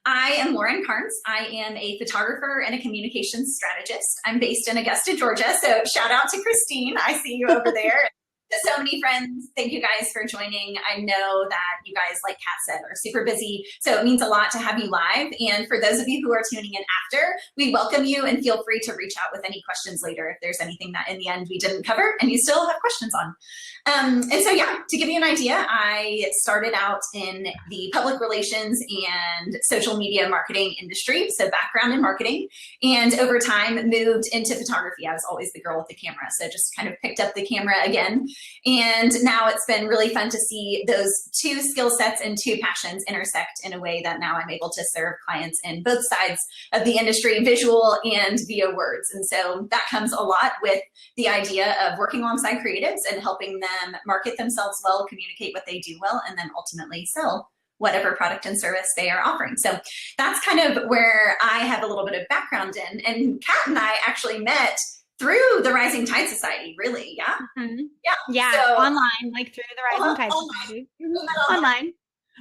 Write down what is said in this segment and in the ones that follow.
I am Lauren Carnes. I am a photographer and a communications strategist. I'm based in Augusta, Georgia. So shout out to Christine. I see you over there. So many friends. Thank you guys for joining. I know that you guys, like Kat said, are super busy. So it means a lot to have you live. And for those of you who are tuning in after, we welcome you and feel free to reach out with any questions later if there's anything that in the end we didn't cover and you still have questions on. And so, yeah, to give you an idea, I started out in the public relations and social media marketing industry, so background in marketing, and over time moved into photography. I was always the girl with the camera, so just kind of picked up the camera again. And now it's been really fun to see those two skill sets and two passions intersect in a way that now I'm able to serve clients in both sides of the industry, visual and via words. And so that comes a lot with the idea of working alongside creatives and helping them market themselves well, communicate what they do well, and then ultimately sell whatever product and service they are offering. So that's kind of where I have a little bit of background in. And Kat and I actually met through the Rising Tide Society, really. Yeah. Mm-hmm. Yeah. Yeah. So, online, like through the Rising Tide Society. Online.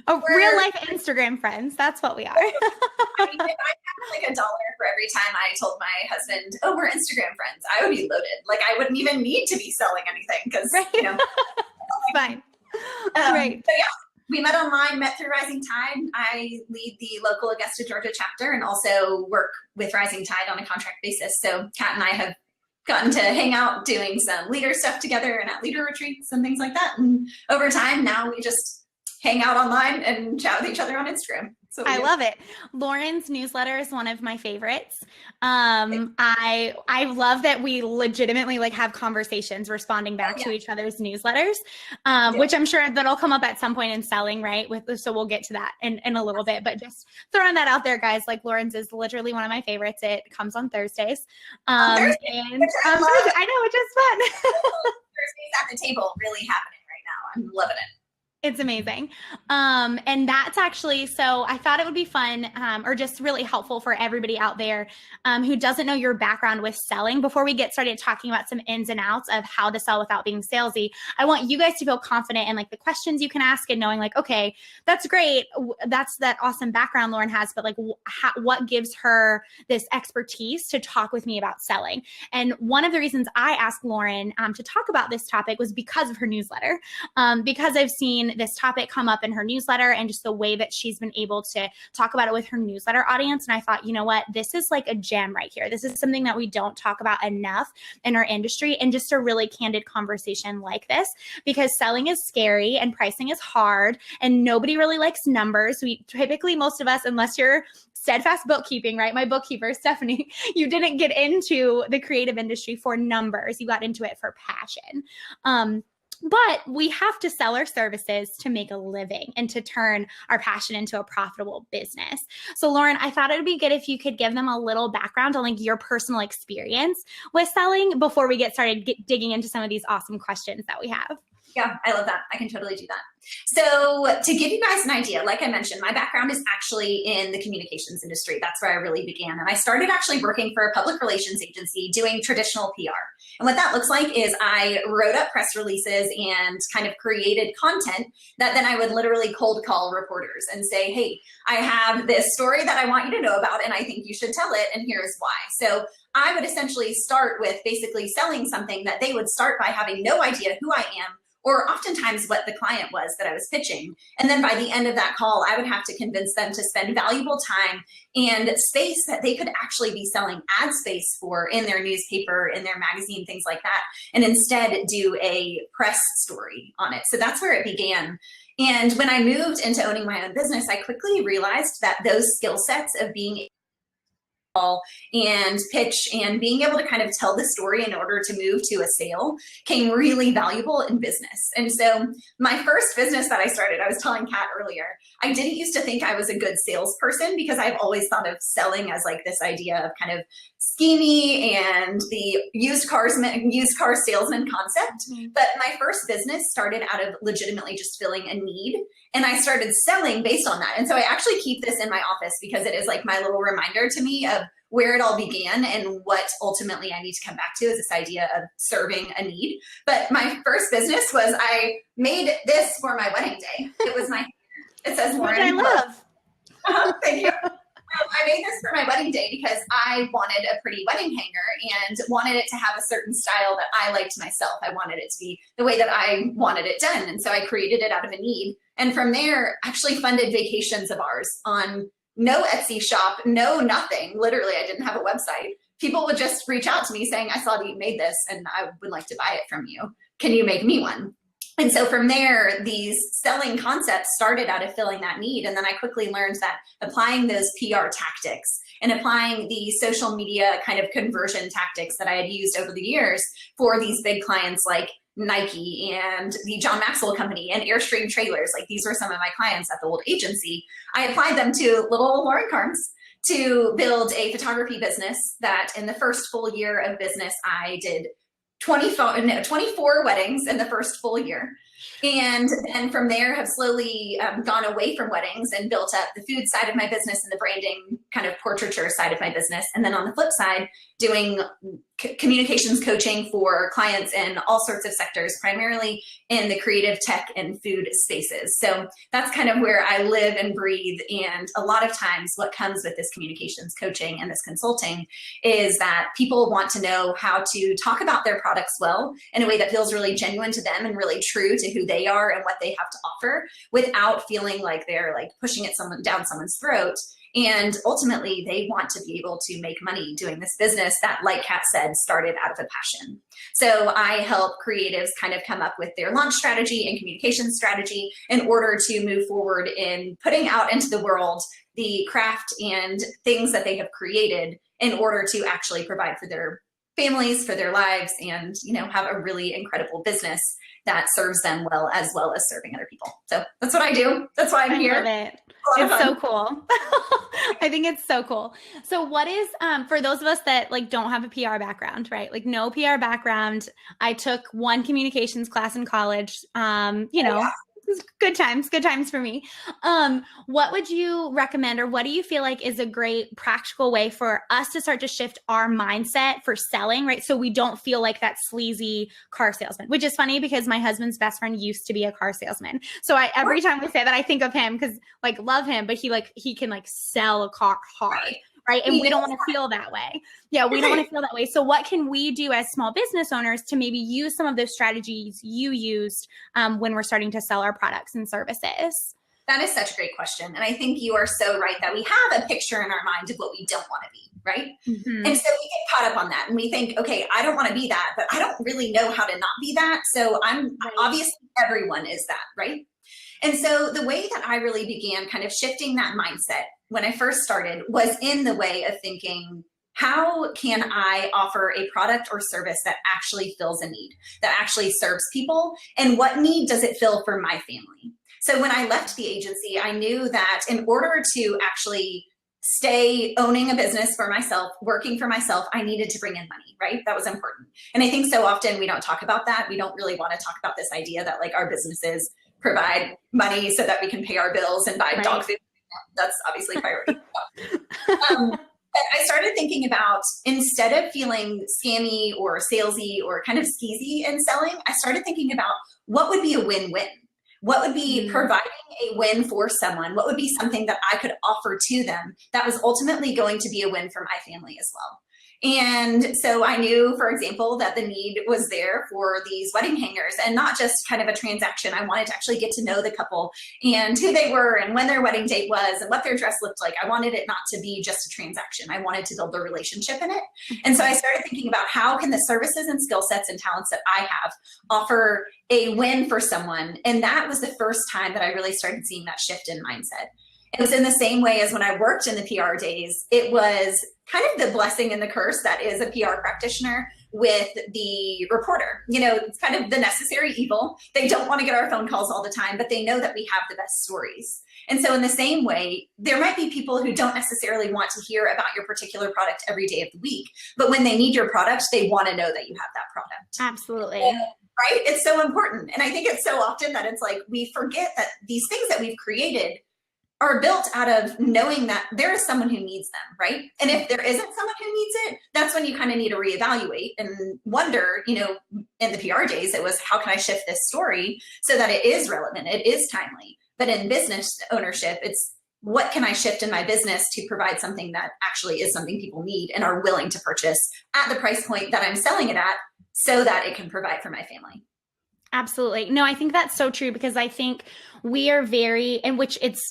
Oh, real life Instagram friends. That's what we are. I mean, if I had like $1 for every time I told my husband, oh, we're Instagram friends, I would be loaded. Like I wouldn't even need to be selling anything because, right. you know. Fine. Right. So yeah, we met online, met through Rising Tide. I lead the local Augusta, Georgia chapter and also work with Rising Tide on a contract basis. So Kat and I have gotten to hang out doing some leader stuff together and at leader retreats and things like that. And over time, now we just hang out online and chat with each other on Instagram. So I love it. Lauren's newsletter is one of my favorites. I love that we legitimately like have conversations responding back to each other's newsletters, which I'm sure that'll come up at some point in selling, right? So we'll get to that in a little bit, but just throwing that out there, guys, like Lauren's is literally one of my favorites. It comes on Thursdays. Thursday, and I know, which is fun. Thursdays at the table really happening right now. I'm loving it. It's amazing. And that's actually, so I thought it would be fun or just really helpful for everybody out there who doesn't know your background with selling. Before we get started talking about some ins and outs of how to sell without being salesy, I want you guys to feel confident in like the questions you can ask and knowing like, okay, that's great. That's that awesome background Lauren has, but like what gives her this expertise to talk with me about selling? And one of the reasons I asked Lauren to talk about this topic was because of her newsletter, because I've seen this topic come up in her newsletter and just the way that she's been able to talk about it with her newsletter audience. And I thought, you know what, this is like a gem right here. This is something that we don't talk about enough in our industry, and just a really candid conversation like this, because selling is scary and pricing is hard and nobody really likes numbers. We typically, most of us, unless you're steadfast bookkeeping, right? My bookkeeper, Stephanie, you didn't get into the creative industry for numbers. You got into it for passion. But we have to sell our services to make a living and to turn our passion into a profitable business. So Lauren, I thought it would be good if you could give them a little background on like your personal experience with selling before we get started digging into some of these awesome questions that we have. Yeah, I love that. I can totally do that. So to give you guys an idea, like I mentioned, my background is actually in the communications industry. That's where I really began. And I started actually working for a public relations agency doing traditional PR. And what that looks like is I wrote up press releases and kind of created content that then I would literally cold call reporters and say, hey, I have this story that I want you to know about, and I think you should tell it, and here's why. So I would essentially start with basically selling something that they would start by having no idea who I am, or oftentimes what the client was that I was pitching. And then by the end of that call, I would have to convince them to spend valuable time and space that they could actually be selling ad space for in their newspaper, in their magazine, things like that, and instead do a press story on it. So that's where it began. And when I moved into owning my own business, I quickly realized that those skill sets of being and pitch and being able to kind of tell the story in order to move to a sale came really valuable in business. And so my first business that I started, I was telling Kat earlier, I didn't used to think I was a good salesperson because I've always thought of selling as like this idea of kind of schemy and the used car salesman concept. But my first business started out of legitimately just filling a need. And I started selling based on that. And so I actually keep this in my office because it is like my little reminder to me of where it all began and what ultimately I need to come back to is this idea of serving a need. But my first business was I made this for my wedding day. It was my, it says Lauren. Which I love. Thank you. I made this for my wedding day because I wanted a pretty wedding hanger and wanted it to have a certain style that I liked myself. I wanted it to be the way that I wanted it done. And so I created it out of a need. And from there, actually funded vacations of ours on no Etsy shop, no nothing. Literally, I didn't have a website. People would just reach out to me saying, I saw that you made this and I would like to buy it from you. Can you make me one? And so from there, these selling concepts started out of filling that need. And then I quickly learned that applying those PR tactics and applying the social media kind of conversion tactics that I had used over the years for these big clients like Nike and the John Maxwell Company and Airstream Trailers, like these were some of my clients at the old agency. I applied them to little Lauren Carnes to build a photography business that in the first full year of business, I did 24 weddings in the first full year. And then from there have slowly gone away from weddings and built up the food side of my business and the branding kind of portraiture side of my business. And then on the flip side, doing communications coaching for clients in all sorts of sectors, primarily in the creative tech and food spaces. So that's kind of where I live and breathe. And a lot of times what comes with this communications coaching and this consulting is that people want to know how to talk about their products well in a way that feels really genuine to them and really true to who they are and what they have to offer without feeling like they're like pushing it down someone's throat. And ultimately, they want to be able to make money doing this business that, like Kat said, started out of a passion. So I help creatives kind of come up with their launch strategy and communication strategy in order to move forward in putting out into the world the craft and things that they have created in order to actually provide for their families, for their lives, and have a really incredible business that serves them as well as serving other people. So that's what I do. That's why I'm here. Love it. It's so cool. I think it's so cool. So what is, for those of us that like don't have a PR background, right? Like no PR background. I took one communications class in college, good times for me. What would you recommend, or what do you feel like is a great practical way for us to start to shift our mindset for selling, right? So we don't feel like that sleazy car salesman, which is funny because my husband's best friend used to be a car salesman. So every time we say that, I think of him because like love him, but he can like sell a car hard. Right. And we don't want to feel that way. Yeah, we don't want to feel that way. So what can we do as small business owners to maybe use some of those strategies you used when we're starting to sell our products and services? That is such a great question. And I think you are so right that we have a picture in our mind of what we don't want to be, right? Mm-hmm. And so we get caught up on that and we think, okay, I don't want to be that, but I don't really know how to not be that. So obviously everyone is that, right? And so the way that I really began kind of shifting that mindset when I first started was in the way of thinking, how can I offer a product or service that actually fills a need, that actually serves people? And what need does it fill for my family? So when I left the agency, I knew that in order to actually stay owning a business for myself, working for myself, I needed to bring in money, right? That was important. And I think so often we don't talk about that. We don't really want to talk about this idea that like our businesses provide money so that we can pay our bills and buy dog food. That's obviously priority. But I started thinking about, instead of feeling scammy or salesy or kind of skeezy in selling, I started thinking about what would be a win-win. What would be providing a win for someone? What would be something that I could offer to them that was ultimately going to be a win for my family as well? And so I knew, for example, that the need was there for these wedding hangers, and not just kind of a transaction. I wanted to actually get to know the couple and who they were and when their wedding date was and what their dress looked like. I wanted it not to be just a transaction. I wanted to build a relationship in it. And so I started thinking about how can the services and skill sets and talents that I have offer a win for someone. And that was the first time that I really started seeing that shift in mindset. It was in the same way as when I worked in the PR days. It was kind of the blessing and the curse that is a PR practitioner with the reporter. It's kind of the necessary evil. They don't want to get our phone calls all the time, but they know that we have the best stories. And so in the same way, there might be people who don't necessarily want to hear about your particular product every day of the week, but when they need your product, they want to know that you have that product. Absolutely. Right? It's so important. And I think it's so often that it's like we forget that these things that we've created are built out of knowing that there is someone who needs them, right? And if there isn't someone who needs it, that's when you kind of need to reevaluate and wonder, in the PR days, it was how can I shift this story so that it is relevant, it is timely. But in business ownership, it's what can I shift in my business to provide something that actually is something people need and are willing to purchase at the price point that I'm selling it at so that it can provide for my family. Absolutely. No, I think that's so true because I think we are very, in which it's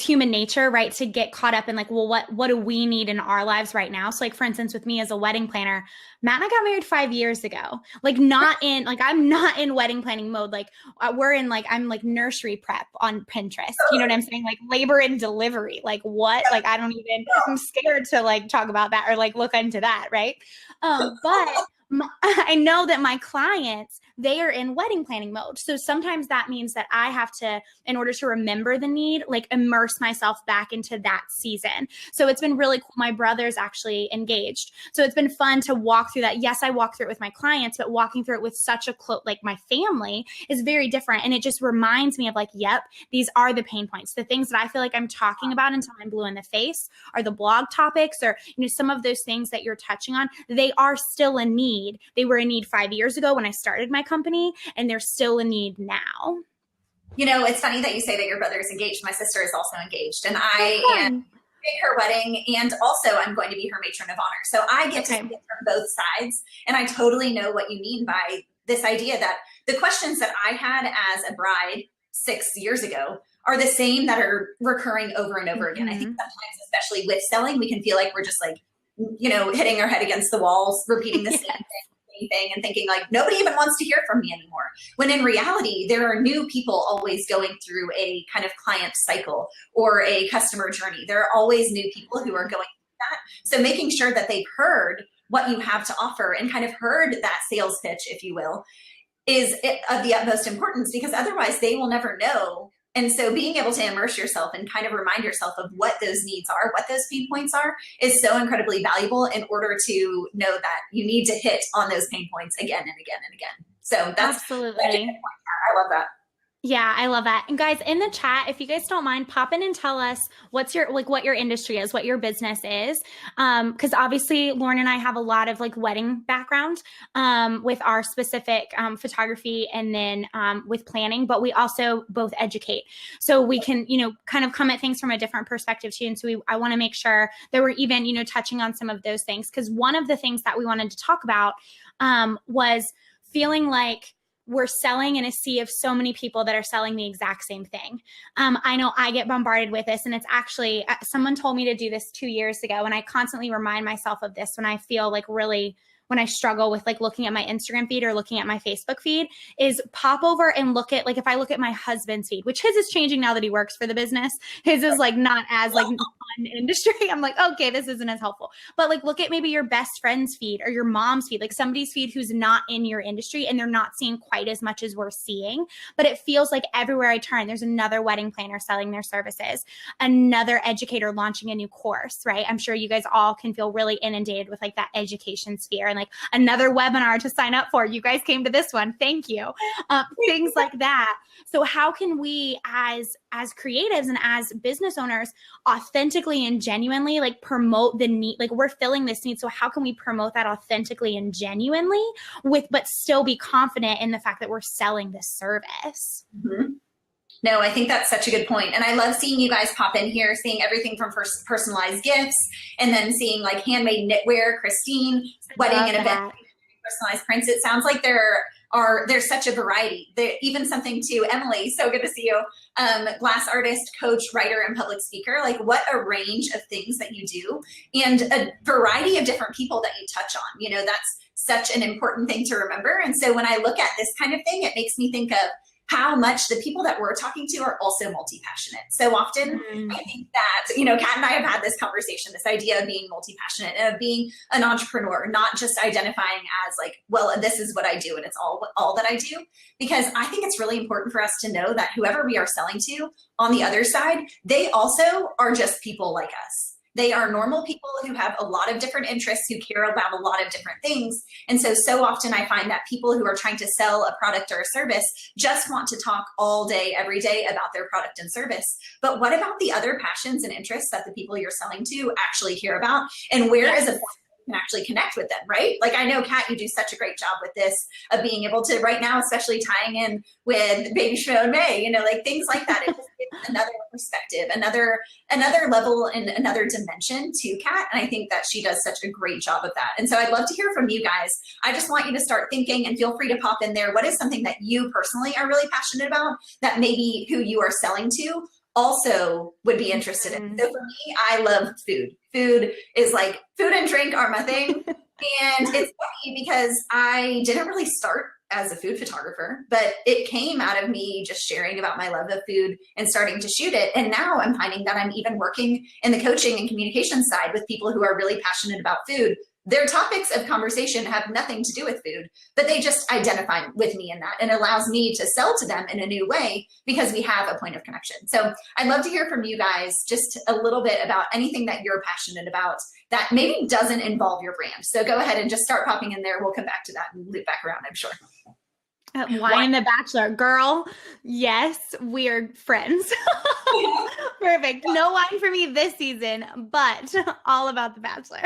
human nature, right? To get caught up in like, well, what do we need in our lives right now? So like, for instance, with me as a wedding planner, Matt and I got married 5 years ago. Like I'm not in wedding planning mode. Like I'm like nursery prep on Pinterest. You know what I'm saying? Like labor and delivery. Like what? Like I'm scared to like talk about that or like look into that. Right. But I know that my clients, they are in wedding planning mode. So sometimes that means that I have to, in order to remember the need, like immerse myself back into that season. So it's been really cool. My brother's actually engaged. So it's been fun to walk through that. Yes, I walk through it with my clients, but walking through it with such a close, like my family is very different. And it just reminds me of like, yep, these are the pain points. The things that I feel like I'm talking about until I'm blue in the face are the blog topics or, some of those things that you're touching on. They are still a need. They were a need 5 years ago when I started my company, and they're still a need now. It's funny that you say that your brother is engaged. My sister is also engaged, and I am her wedding, and also I'm going to be her matron of honor. So I get to see it from both sides, and I totally know what you mean by this idea that the questions that I had as a bride 6 years ago are the same that are recurring over and over again. I think sometimes, especially with selling, we can feel like we're just like, hitting our head against the walls, repeating the same thing and thinking like nobody even wants to hear from me anymore. When in reality, there are new people always going through a kind of client cycle or a customer journey. There are always new people who are going through that. So making sure that they've heard what you have to offer and kind of heard that sales pitch, if you will, is of the utmost importance, because otherwise they will never know. And so being able to immerse yourself and kind of remind yourself of what those needs are, what those pain points are, is so incredibly valuable in order to know that you need to hit on those pain points again and again and again. So that's absolutely. I love that. Yeah, I love that. And guys, in the chat, if you guys don't mind, pop in and tell us what your industry is, what your business is. Because obviously Lauren and I have a lot of like wedding background with our specific photography and then with planning, but we also both educate. So we can, kind of come at things from a different perspective too. And so I want to make sure that we're even, touching on some of those things. Because one of the things that we wanted to talk about was feeling like we're selling in a sea of so many people that are selling the exact same thing. I know I get bombarded with this, and it's actually, someone told me to do this 2 years ago, and I constantly remind myself of this when I feel like really, when I struggle with like looking at my Instagram feed or looking at my Facebook feed, is pop over and look at, like, if I look at my husband's feed, which his is changing now that he works for the business, his is like not as like fun industry. I'm like, okay, this isn't as helpful. But like, look at maybe your best friend's feed or your mom's feed, like somebody's feed who's not in your industry and they're not seeing quite as much as we're seeing. But it feels like everywhere I turn, there's another wedding planner selling their services, another educator launching a new course, right? I'm sure you guys all can feel really inundated with like that education sphere. And like another webinar to sign up for. You guys came to this one. Thank you. Things like that. So how can we as creatives and as business owners authentically and genuinely like promote the need? Like we're filling this need. So how can we promote that authentically and genuinely but still be confident in the fact that we're selling this service? Mm-hmm. No, I think that's such a good point. And I love seeing you guys pop in here, seeing everything from personalized gifts and then seeing like handmade knitwear, Christine, wedding and event, personalized prints. It sounds like there's such a variety. Even something to Emily, so good to see you, glass artist, coach, writer, and public speaker. Like what a range of things that you do and a variety of different people that you touch on. That's such an important thing to remember. And so when I look at this kind of thing, it makes me think of how much the people that we're talking to are also multi-passionate. So often I think that, Kat and I have had this conversation, this idea of being multi-passionate and of being an entrepreneur, not just identifying as like, well, this is what I do and it's all that I do. Because I think it's really important for us to know that whoever we are selling to on the other side, they also are just people like us. They are normal people who have a lot of different interests, who care about a lot of different things. And so often I find that people who are trying to sell a product or a service just want to talk all day, every day about their product and service. But what about the other passions and interests that the people you're selling to actually hear about? And where is a can actually connect with them, right? Like I know, Kat, you do such a great job with this of being able to right now, especially tying in with Baby Shmo and May, you know, like things like that. It just gives another perspective, another level and another dimension to Kat. And I think that she does such a great job of that. And so I'd love to hear from you guys. I just want you to start thinking, and feel free to pop in there. What is something that you personally are really passionate about that maybe who you are selling to also would be interested in? So for me, I love food. Food is like, food and drink are my thing. And it's funny because I didn't really start as a food photographer, but it came out of me just sharing about my love of food and starting to shoot it. And now I'm finding that I'm even working in the coaching and communication side with people who are really passionate about food. Their topics of conversation have nothing to do with food, but they just identify with me in that, and allows me to sell to them in a new way because we have a point of connection. So I'd love to hear from you guys just a little bit about anything that you're passionate about that maybe doesn't involve your brand. So go ahead and just start popping in there. We'll come back to that and loop back around, I'm sure. Wine and the Bachelor, girl. Yes, we're friends. Perfect. No wine for me this season, but all about the Bachelor.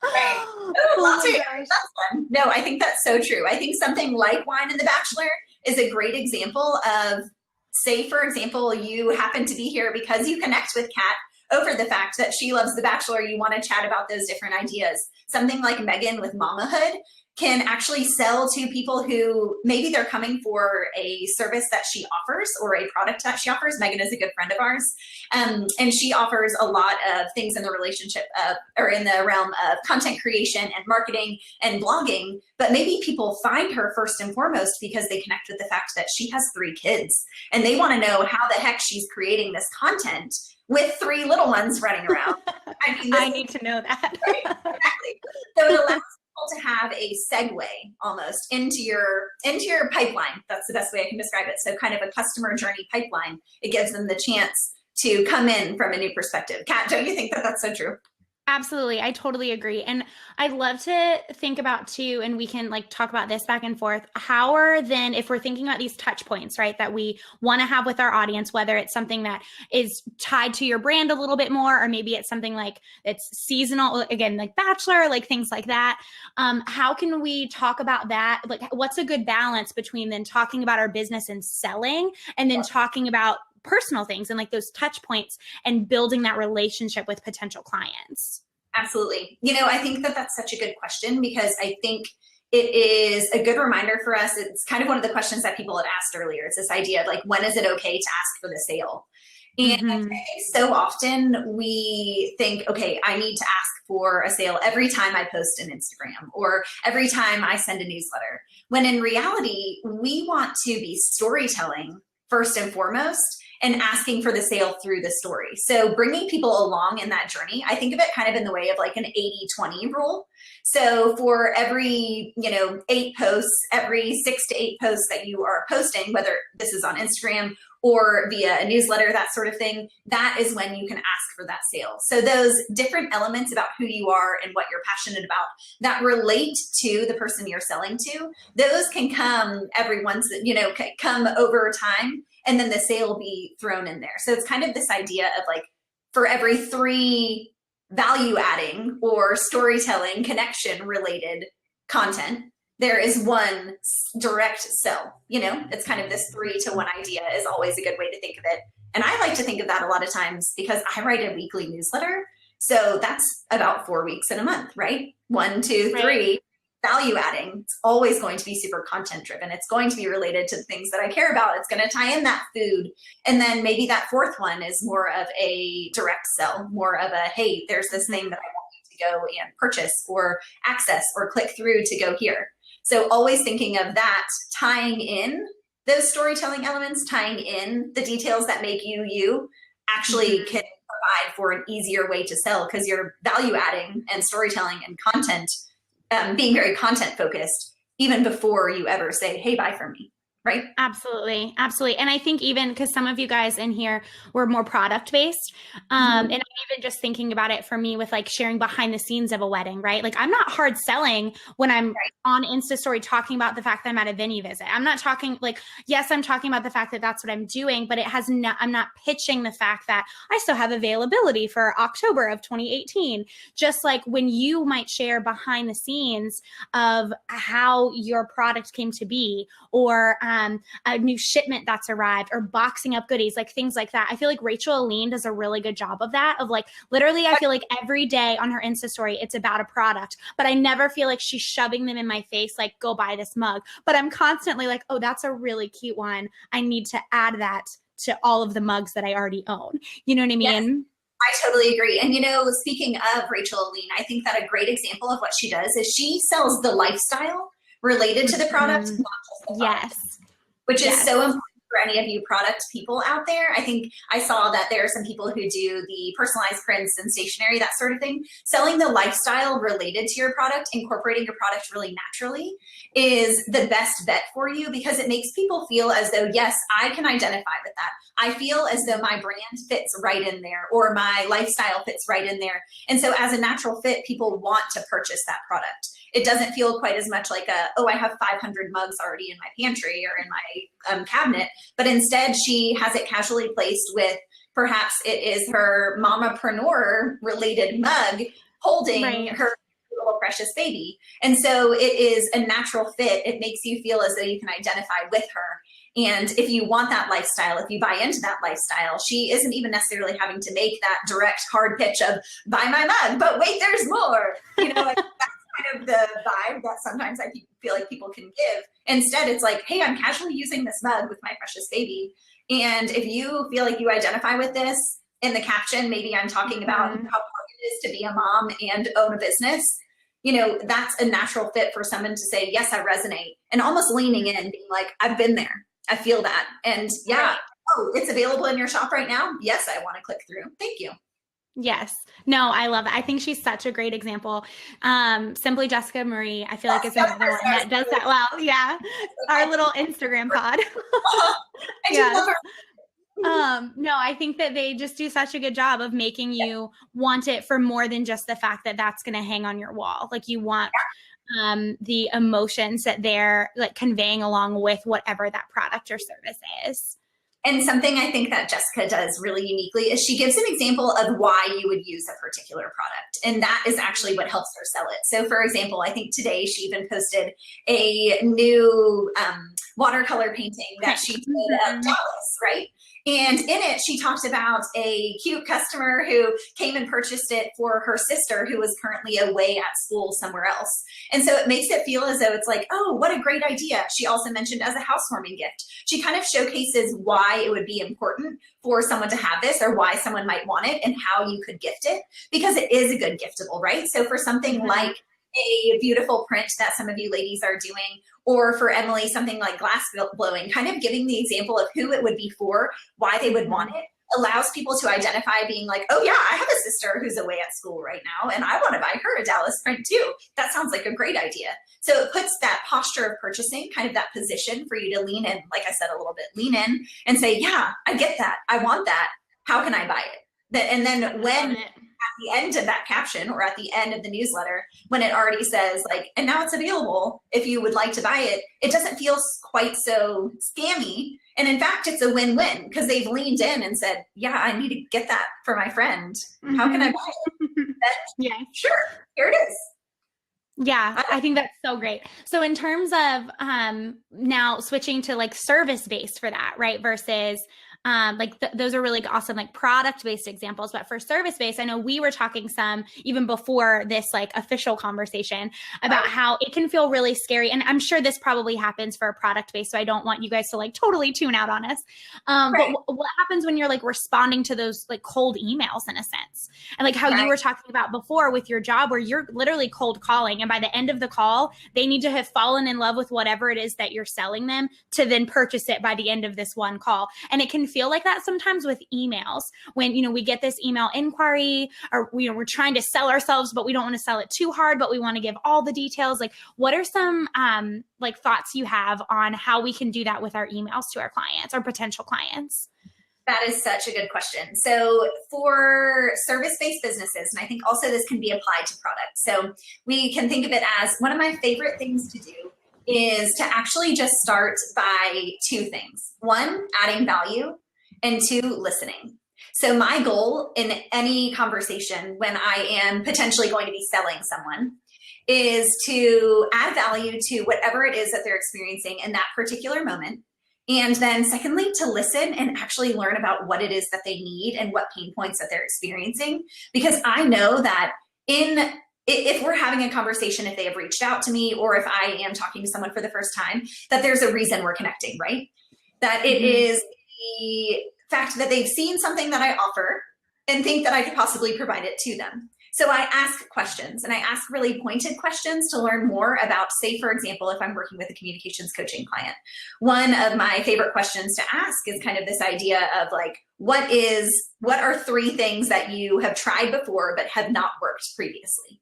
Right. That's fun. No, I think that's so true. I think something like Wine and the Bachelor is a great example of, say, for example, you happen to be here because you connect with Kat over the fact that she loves The Bachelor. You want to chat about those different ideas. Something like Megan with Mamahood can actually sell to people who maybe they're coming for a service that she offers or a product that she offers. Megan is a good friend of ours. And she offers a lot of things in the relationship of, or in the realm of content creation and marketing and blogging. But maybe people find her first and foremost because they connect with the fact that she has 3 kids and they want to know how the heck she's creating this content with 3 little ones running around. I mean, I need to know that. Right? Exactly. So it allows to have a segue almost into your pipeline. That's the best way I can describe it. So kind of a customer journey pipeline. It gives them the chance to come in from a new perspective. Kat, don't you think that that's so true? Absolutely. I totally agree. And I'd love to think about too, and we can like talk about this back and forth. How are then, if we're thinking about these touch points, right, that we want to have with our audience, whether it's something that is tied to your brand a little bit more, or maybe it's something like it's seasonal, again, like Bachelor, like things like that. How can we talk about that? Like, what's a good balance between then talking about our business and selling, and then talking about personal things and like those touch points and building that relationship with potential clients? Absolutely. You know, I think that that's such a good question because I think it is a good reminder for us. It's kind of one of the questions that people had asked earlier. It's this idea of like, when is it okay to ask for the sale? And I think so often we think, okay, I need to ask for a sale every time I post an Instagram or every time I send a newsletter. When in reality, we want to be storytelling first and foremost, and asking for the sale through the story. So bringing people along in that journey, I think of it kind of in the way of like an 80-20 rule. So for every, 8 posts, every 6 to 8 posts that you are posting, whether this is on Instagram or via a newsletter, that sort of thing, that is when you can ask for that sale. So those different elements about who you are and what you're passionate about that relate to the person you're selling to, those can come every once, come over time. And then the sale will be thrown in there. So it's kind of this idea of like, for every 3 value adding or storytelling connection related content, there is 1 direct sell. It's kind of this 3-to-1 idea is always a good way to think of it. And I like to think of that a lot of times because I write a weekly newsletter. So that's about 4 weeks in a month, right? 1, 2, 3. Right. Value adding, it's always going to be super content driven. It's going to be related to the things that I care about. It's going to tie in that food. And then maybe that 4th one is more of a direct sell, more of a, hey, there's this thing that I want you to go and purchase or access or click through to go here. So always thinking of that, tying in those storytelling elements, tying in the details that make you actually can provide for an easier way to sell because you're value adding and storytelling and content, being very content focused even before you ever say, hey, buy from me. Right? Absolutely. Absolutely. And I think even because some of you guys in here were more product based, and I'm even just thinking about it for me with like sharing behind the scenes of a wedding, right? Like I'm not hard selling when I'm on Insta story talking about the fact that I'm at a venue visit. I'm not talking like, yes, I'm talking about the fact that that's what I'm doing, but I'm not pitching the fact that I still have availability for October of 2018. Just like when you might share behind the scenes of how your product came to be, or a new shipment that's arrived, or boxing up goodies, like things like that. I feel like Rachel Aline does a really good job of that, of like literally I feel like every day on her Insta story it's about a product, but I never feel like she's shoving them in my face like, go buy this mug. But I'm constantly like, oh, that's a really cute one, I need to add that to all of the mugs that I already own. You know what I mean? Yes, I totally agree. And speaking of Rachel Aline, I think that a great example of what she does is she sells the lifestyle related to the product, not just the product. Yes. Which is so important for any of you product people out there. I think I saw that there are some people who do the personalized prints and stationery, that sort of thing. Selling the lifestyle related to your product, incorporating your product really naturally, is the best bet for you, because it makes people feel as though, yes, I can identify with that. I feel as though my brand fits right in there, or my lifestyle fits right in there. And so as a natural fit, people want to purchase that product. It doesn't feel quite as much like I have 500 mugs already in my pantry or in my cabinet, but instead she has it casually placed with, perhaps it is her mamapreneur related mug holding her little precious baby. And so it is a natural fit. It makes you feel as though you can identify with her. And if you want that lifestyle, if you buy into that lifestyle, she isn't even necessarily having to make that direct hard pitch of buy my mug, but wait, there's more. Like, kind of the vibe that sometimes I feel like people can give. Instead, it's like, hey, I'm casually using this mug with my precious baby. And if you feel like you identify with this, in the caption, maybe I'm talking about how hard it is to be a mom and own a business. That's a natural fit for someone to say, yes, I resonate, and almost leaning in, being like, I've been there. I feel that. And oh, it's available in your shop right now. Yes, I want to click through. Thank you. Yes. No, I love it. I think she's such a great example. Simply Jessica Marie, I feel like is another one that does that well. Yeah. Our little Instagram pod. I do love her. No, I think that they just do such a good job of making you want it for more than just the fact that that's going to hang on your wall. Like you want the emotions that they're like conveying along with whatever that product or service is. And something I think that Jessica does really uniquely is she gives an example of why you would use a particular product. And that is actually what helps her sell it. So for example, I think today she even posted a new watercolor painting that she did of Dallas, right? And in it, she talked about a cute customer who came and purchased it for her sister who was currently away at school somewhere else. And so it makes it feel as though it's like, oh, what a great idea. She also mentioned as a housewarming gift. She kind of showcases why it would be important for someone to have this, or why someone might want it, and how you could gift it, because it is a good giftable, right? So for something like a beautiful print that some of you ladies are doing, or for Emily, something like glass blowing, kind of giving the example of who it would be for, why they would want it, allows people to identify, being like, oh yeah, I have a sister who's away at school right now, and I want to buy her a Dallas print too. That sounds like a great idea. So it puts that posture of purchasing, kind of that position for you to lean in, like I said, a little bit, lean in and say, yeah, I get that. I want that. How can I buy it? And then when at the end of that caption, or at the end of the newsletter, when it already says like, and now it's available if you would like to buy it, it doesn't feel quite so scammy. And in fact, it's a win-win, because they've leaned in and said, yeah, I need to get that for my friend. How can I buy it? Yeah, sure. Here it is. Yeah, I think that's so great. So in terms of now switching to like service-based for that, right? Versus those are really awesome, like product-based examples. But for service-based, I know we were talking some even before this like official conversation about how it can feel really scary. And I'm sure this probably happens for a product-based, so I don't want you guys to like totally tune out on us. But what happens when you're like responding to those like cold emails in a sense? And like how you were talking about before with your job, where you're literally cold calling, and by the end of the call, they need to have fallen in love with whatever it is that you're selling them to then purchase it by the end of this one call. And it can feel like that sometimes with emails, when, we get this email inquiry, or, we're trying to sell ourselves, but we don't want to sell it too hard, but we want to give all the details. Like, what are some like thoughts you have on how we can do that with our emails to our clients or potential clients? That is such a good question. So for service-based businesses, and I think also this can be applied to products. So we can think of it as one of my favorite things to do is to actually just start by two things. One, adding value, and two, listening. So my goal in any conversation when I am potentially going to be selling someone is to add value to whatever it is that they're experiencing in that particular moment. And then secondly, to listen and actually learn about what it is that they need and what pain points that they're experiencing. Because I know that if we're having a conversation, if they have reached out to me, or if I am talking to someone for the first time, that there's a reason we're connecting, right? That it is the fact that they've seen something that I offer and think that I could possibly provide it to them. So I ask questions, and I ask really pointed questions to learn more about, say, for example, if I'm working with a communications coaching client, one of my favorite questions to ask is kind of this idea of like, what are three things that you have tried before but have not worked previously?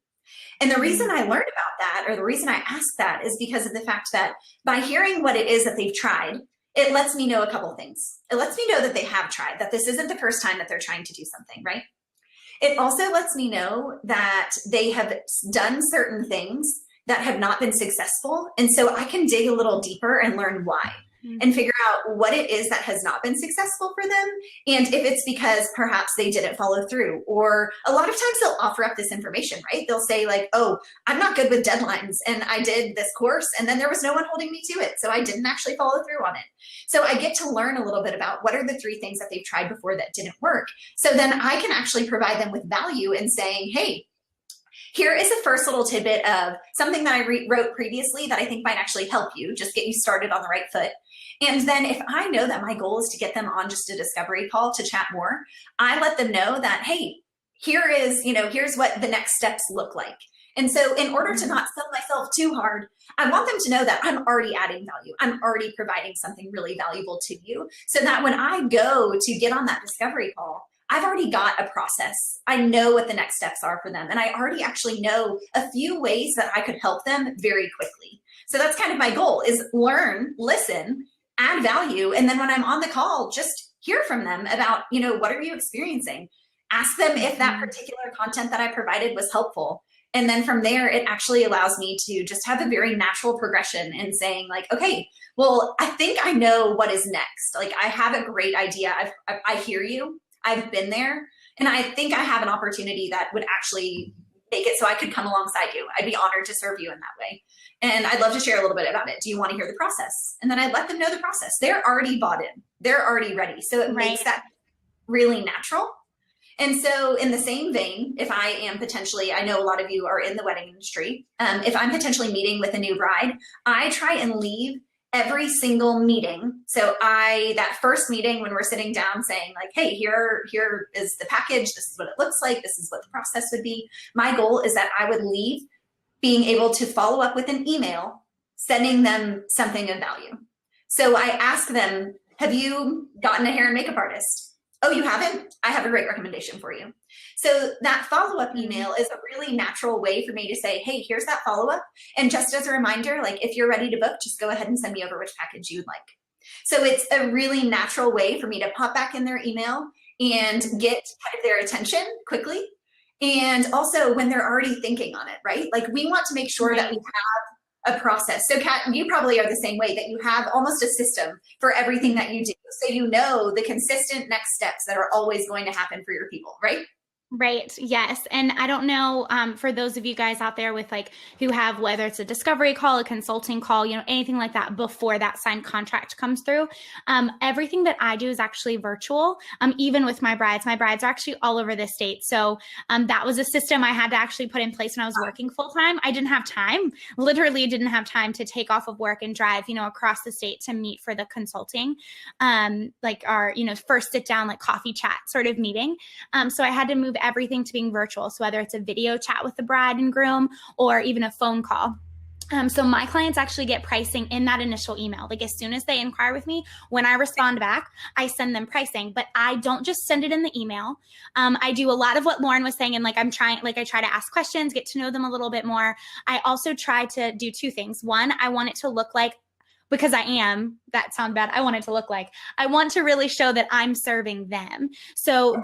And the reason I learned about that, or the reason I asked that, is because of the fact that by hearing what it is that they've tried, it lets me know a couple things. It lets me know that they have tried, that this isn't the first time that they're trying to do something, right? It also lets me know that they have done certain things that have not been successful. And so I can dig a little deeper and learn why and figure out what it is that has not been successful for them. And if it's because perhaps they didn't follow through, or a lot of times they'll offer up this information, right? They'll say like, oh, I'm not good with deadlines, and I did this course and then there was no one holding me to it, so I didn't actually follow through on it. So I get to learn a little bit about what are the three things that they've tried before that didn't work. So then I can actually provide them with value in saying, hey, here is a first little tidbit of something that I wrote previously that I think might actually help you, just get you started on the right foot. And then if I know that my goal is to get them on just a discovery call to chat more, I let them know that, hey, here's what the next steps look like. And so in order to not sell myself too hard, I want them to know that I'm already adding value. I'm already providing something really valuable to you, so that when I go to get on that discovery call, I've already got a process. I know what the next steps are for them. And I already actually know a few ways that I could help them very quickly. So that's kind of my goal, is learn, listen, add value. And then when I'm on the call, just hear from them about, what are you experiencing? Ask them if that particular content that I provided was helpful. And then from there, it actually allows me to just have a very natural progression in saying like, okay, well, I think I know what is next. Like, I have a great idea. I hear you. I've been there, and I think I have an opportunity that would actually make it so I could come alongside you. I'd be honored to serve you in that way. And I'd love to share a little bit about it. Do you want to hear the process? And then I let them know the process. They're already bought in. They're already ready. So it makes that really natural. And so in the same vein, if I am potentially, I know a lot of you are in the wedding industry. If I'm potentially meeting with a new bride, I try and leave every single meeting. So that first meeting when we're sitting down saying like, hey, here is the package. This is what it looks like. This is what the process would be. My goal is that I would leave being able to follow up with an email, sending them something of value. So I ask them, have you gotten a hair and makeup artist? Oh, you haven't? I have a great recommendation for you. So that follow-up email is a really natural way for me to say, hey, here's that follow-up. And just as a reminder, like if you're ready to book, just go ahead and send me over which package you'd like. So it's a really natural way for me to pop back in their email and get their attention quickly. And also when they're already thinking on it, right? Like we want to make sure that we have a process. So Kat, you probably are the same way, that you have almost a system for everything that you do. So you know the consistent next steps that are always going to happen for your people, right? Right. Yes. And I don't know, for those of you guys out there with like, who have, whether it's a discovery call, a consulting call, anything like that before that signed contract comes through, everything that I do is actually virtual. Even with my brides are actually all over the state. So, that was a system I had to actually put in place when I was working full time. I didn't have time, literally didn't have time to take off of work and drive, across the state to meet for the consulting, like our, first sit down, like coffee chat sort of meeting. So I had to move everything to being virtual. So whether it's a video chat with the bride and groom or even a phone call. So my clients actually get pricing in that initial email. Like as soon as they inquire with me, when I respond back, I send them pricing, but I don't just send it in the email. I do a lot of what Lauren was saying. And I try to ask questions, get to know them a little bit more. I also try to do two things. One, I want it to look like because I am, that sound bad, I want it to look like, I want to really show that I'm serving them. So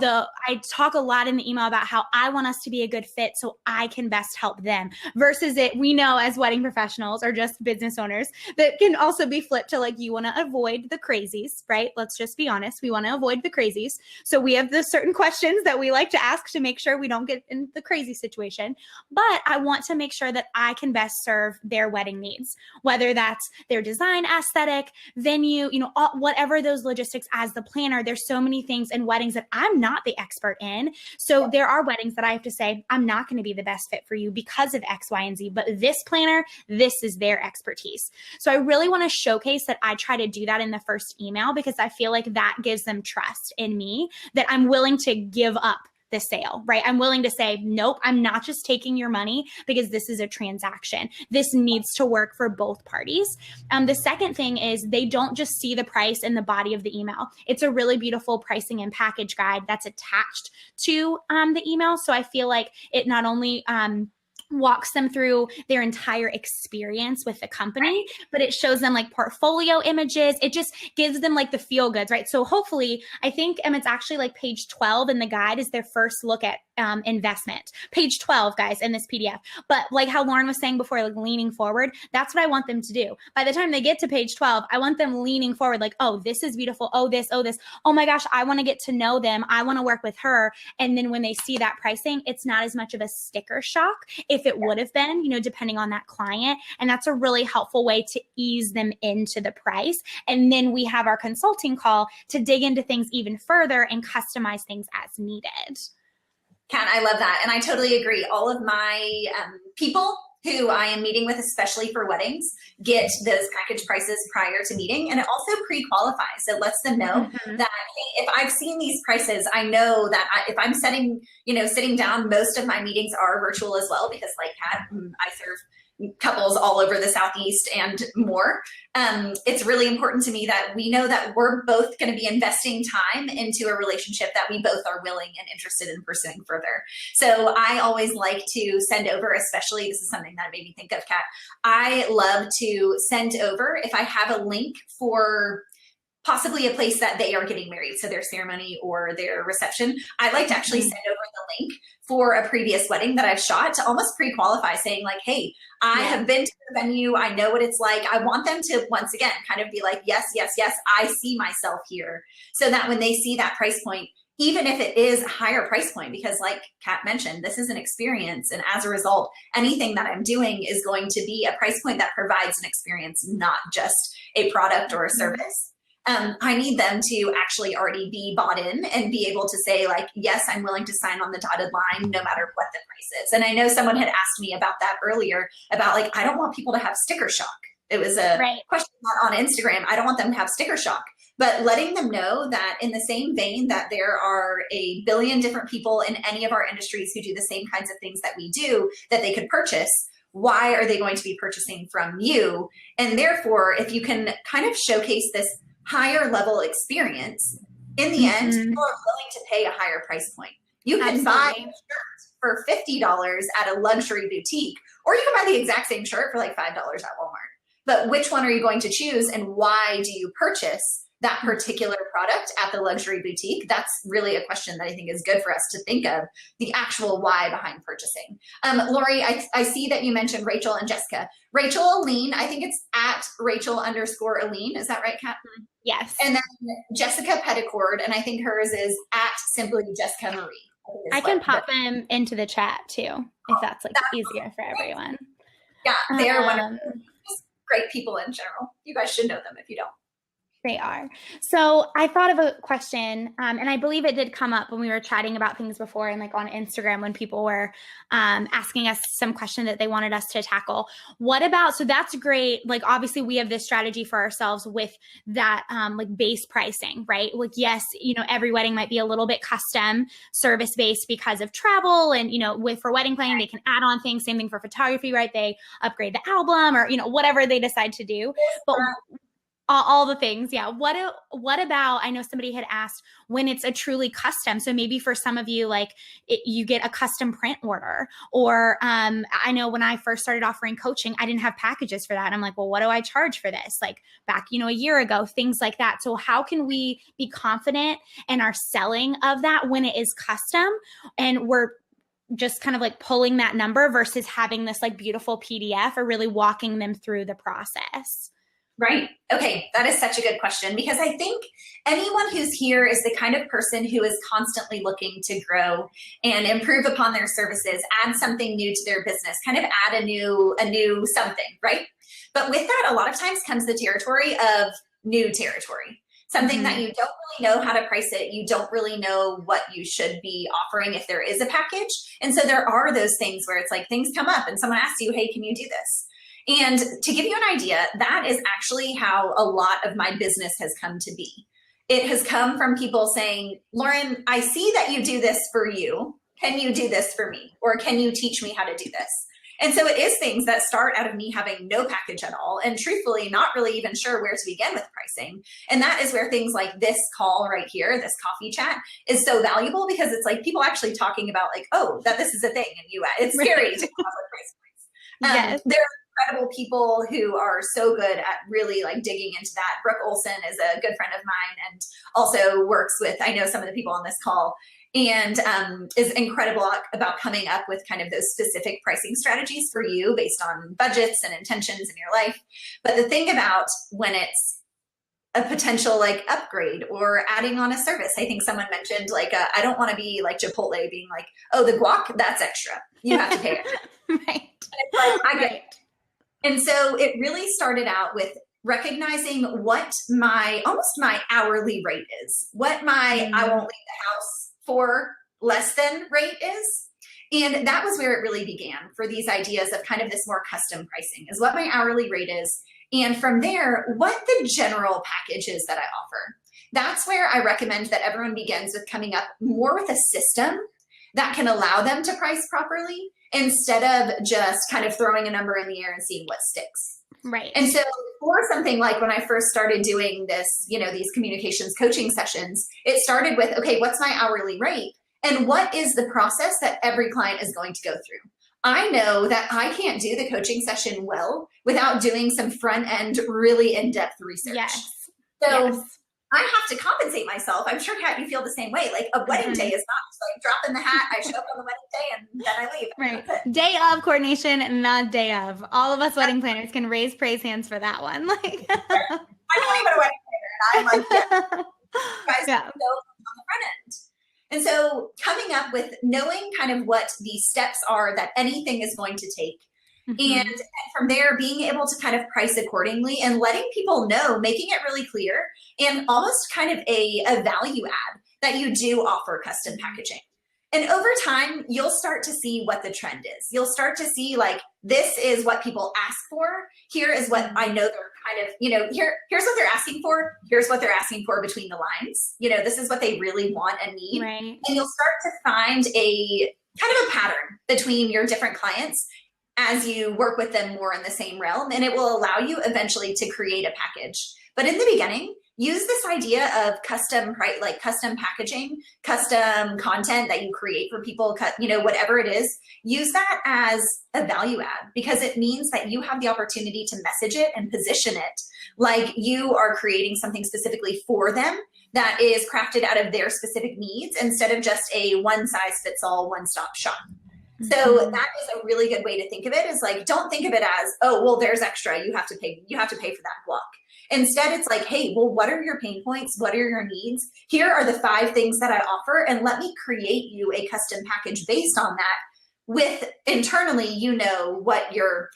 I talk a lot in the email about how I want us to be a good fit so I can best help them, versus we know as wedding professionals or just business owners, that can also be flipped to like, you want to avoid the crazies, right? Let's just be honest. We want to avoid the crazies. So we have the certain questions that we like to ask to make sure we don't get in the crazy situation. But I want to make sure that I can best serve their wedding needs, whether that's their design, aesthetic, venue, whatever those logistics. As the planner, there's so many things in weddings that I'm not the expert in. So there are weddings that I have to say, I'm not going to be the best fit for you because of X, Y, and Z, but this planner, this is their expertise. So I really want to showcase that I try to do that in the first email, because I feel like that gives them trust in me, that I'm willing to give up the sale, right? I'm willing to say, nope, I'm not just taking your money, because this is a transaction. This needs to work for both parties. The second thing is, they don't just see the price in the body of the email. It's a really beautiful pricing and package guide that's attached to the email. So I feel like it not only walks them through their entire experience with the company, but it shows them like portfolio images. It just gives them like the feel goods, right? So hopefully, I think it's actually like page 12 in the guide is their first look at investment. Page 12, guys, in this PDF. But like how Lauren was saying before, like leaning forward, that's what I want them to do. By the time they get to page 12, I want them leaning forward, like, oh, this is beautiful. Oh, this. Oh my gosh, I want to get to know them. I want to work with her. And then when they see that pricing, it's not as much of a sticker shock if it would have been, depending on that client. And that's a really helpful way to ease them into the price. And then we have our consulting call to dig into things even further and customize things as needed. Kat, I love that. And I totally agree. All of my people who I am meeting with, especially for weddings, get those package prices prior to meeting. And it also pre-qualifies. It lets them know that, hey, if I've seen these prices, I know that if I'm sitting down, most of my meetings are virtual as well, because like Kat, I serve couples all over the Southeast and more. It's really important to me that we know that we're both going to be investing time into a relationship that we both are willing and interested in pursuing further. So I always like to send over, especially, this is something that made me think of, Kat, I love to send over, if I have a link for possibly a place that they are getting married, so their ceremony or their reception, I like to actually send over the link for a previous wedding that I've shot to almost pre-qualify, saying like, hey, I have been to the venue, I know what it's like. I want them to, once again, kind of be like, yes, yes, yes, I see myself here. So that when they see that price point, even if it is a higher price point, because like Kat mentioned, this is an experience. And as a result, anything that I'm doing is going to be a price point that provides an experience, not just a product or a service. I need them to actually already be bought in and be able to say like, yes, I'm willing to sign on the dotted line no matter what the price is. And I know someone had asked me about that earlier, about like, I don't want people to have sticker shock. It was a question on Instagram. I don't want them to have sticker shock, but letting them know that in the same vein that there are a billion different people in any of our industries who do the same kinds of things that we do, that they could purchase. Why are they going to be purchasing from you? And therefore, if you can kind of showcase this higher level experience, in the end, people are willing to pay a higher price point. You can buy a shirt for $50 at a luxury boutique, or you can buy the exact same shirt for like $5 at Walmart. But which one are you going to choose, and why do you purchase that particular product at the luxury boutique? That's really a question that I think is good for us to think of, the actual why behind purchasing. Lori, I see that you mentioned Rachel and Jessica. Rachel Aline, I think it's at Rachel_Aline. Is that right, Kat? Yes. And then Jessica Petticord, and I think hers is at simply Jessica Marie. I can pop them into the chat too, if that's like easier for everyone. Yeah, they're wonderful. Just great people in general. You guys should know them if you don't. They are. So I thought of a question, and I believe it did come up when we were chatting about things before, and like on Instagram when people were asking us some question that they wanted us to tackle. What about, so that's great. Like obviously we have this strategy for ourselves with that like base pricing, right? Like, yes, every wedding might be a little bit custom service based because of travel, and, for wedding planning, they can add on things. Same thing for photography, right? They upgrade the album or, whatever they decide to do. But all the things. Yeah. What about, I know somebody had asked when it's a truly custom. So maybe for some of you, like you get a custom print order, or I know when I first started offering coaching, I didn't have packages for that. And I'm like, well, what do I charge for this? Like back, a year ago, things like that. So how can we be confident in our selling of that when it is custom and we're just kind of like pulling that number versus having this like beautiful PDF or really walking them through the process? Right. Okay. That is such a good question, because I think anyone who's here is the kind of person who is constantly looking to grow and improve upon their services, add something new to their business, kind of add a new something, right? But with that, a lot of times comes the territory of new territory, something that you don't really know how to price it. You don't really know what you should be offering if there is a package. And so there are those things where it's like things come up and someone asks you, hey, can you do this? And to give you an idea, that is actually how a lot of my business has come to be. It has come from people saying, Lauren, I see that you do this for you. Can you do this for me? Or can you teach me how to do this? And so it is things that start out of me having no package at all, and truthfully, not really even sure where to begin with pricing. And that is where things like this call right here, this coffee chat, is so valuable, because it's like people actually talking about like, oh, that this is a thing. And it's scary to come up with price points. Yes. There are incredible people who are so good at really like digging into that. Brooke Olson is a good friend of mine and also works with, I know some of the people on this call, and is incredible about coming up with kind of those specific pricing strategies for you based on budgets and intentions in your life. But the thing about when it's a potential like upgrade or adding on a service, I think someone mentioned like, I don't want to be like Chipotle being like, oh, the guac, that's extra. You have to pay extra. Right. Like, I get it. And so it really started out with recognizing what almost my hourly rate is, what my I won't leave the house for less than rate is. And that was where it really began for these ideas of kind of this more custom pricing, is what my hourly rate is. And from there, what the general package is that I offer. That's where I recommend that everyone begins with coming up more with a system that can allow them to price properly, instead of just kind of throwing a number in the air and seeing what sticks. Right. And so for something like when I first started doing this, these communications coaching sessions, it started with, okay, what's my hourly rate? And what is the process that every client is going to go through? I know that I can't do the coaching session well without doing some front end, really in-depth research. Yes. So yes. I have to compensate myself. I'm sure, Kat, you feel the same way. Like a wedding day is not just like drop in the hat, I show up on the wedding day, and then I leave. Right. Day of coordination, not day of. All of us wedding planners can raise praise hands for that one. Like I'm not even a wedding planner, and I'm like, yeah, you guys know on the front end. And so coming up with knowing kind of what the steps are that anything is going to take. And from there, being able to kind of price accordingly and letting people know, making it really clear, and almost kind of a value add that you do offer custom packaging. And over time, you'll start to see what the trend is. You'll start to see like, this is what people ask for. Here is what I know they're kind of, here's what they're asking for. Here's what they're asking for between the lines. This is what they really want and need. Right. And you'll start to find a kind of a pattern between your different clients as you work with them more in the same realm, and it will allow you eventually to create a package. But in the beginning, use this idea of custom packaging, custom content that you create for people, whatever it is, use that as a value add, because it means that you have the opportunity to message it and position it like you are creating something specifically for them that is crafted out of their specific needs, instead of just a one size fits all, one stop shop. So that is a really good way to think of it, is like, don't think of it as, oh, well, there's extra. You have to pay for that block. Instead, it's like, hey, well, what are your pain points? What are your needs? Here are the 5 things that I offer, and let me create you a custom package based on that. With internally, what your